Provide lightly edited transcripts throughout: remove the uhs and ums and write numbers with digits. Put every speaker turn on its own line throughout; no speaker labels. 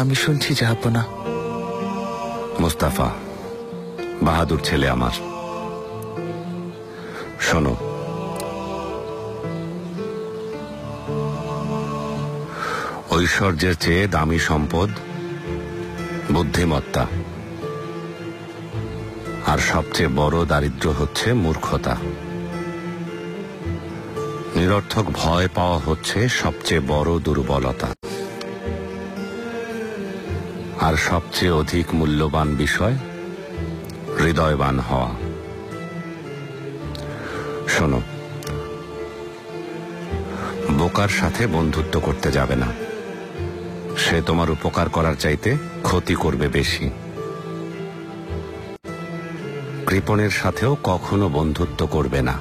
আমি শুনছি জাহাপনা।
মুস্তাফা বাহাদুর ছেলে আমার, শোনো, ঐশ্বর্যের চেয়ে দামি সম্পদ বুদ্ধিমত্তা, আর সবচেয়ে বড় দারিদ্র্য হচ্ছে মূর্খতা। নিরর্থক ভয় পাওয়া হচ্ছে সবচেয়ে বড় দুর্বলতা, আর সবচেয়ে অধিক মূল্যবান বিষয় হৃদয়বান হওয়া। শোনো, বোকার সাথে বন্ধুত্ব করতে যাবে না, সে তোমার উপকার করার চাইতে ক্ষতি করবে বেশি। কৃপণের সাথেও কখনো বন্ধুত্ব করবে না,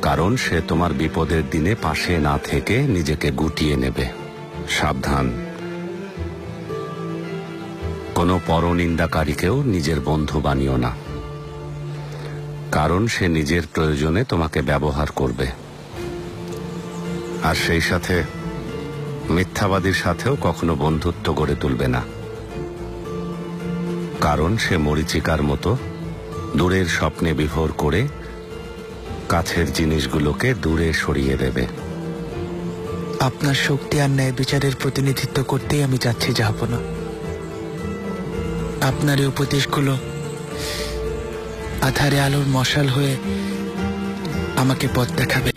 কারণ সে তোমার বিপদের দিনে পাশে না থেকে নিজেকে গুটিয়ে নেবে। সাবধান, কোনো পরনিন্দাকারীকেও নিজের বন্ধু বানিও না, কারণ সে নিজের প্রয়োজনে তোমাকে ব্যবহার করবে। আর সেই সাথে মিথ্যাবাদীর সাথেও কখনো বন্ধুত্ব গড়ে তুলবে না, কারণ সে মরীচিকার মতো দূরের স্বপ্নে বিভোর করে কাছের জিনিসগুলোকে দূরে সরিয়ে দেবে।
আপনার শক্তি আর ন্যায় বিচারের প্রতিনিধিত্ব করতেই আমি যাচ্ছি জাহাপনা। আপনার এই উপদেশগুলো আধারে আলোর মশাল হয়ে আমাকে পথ দেখাবে।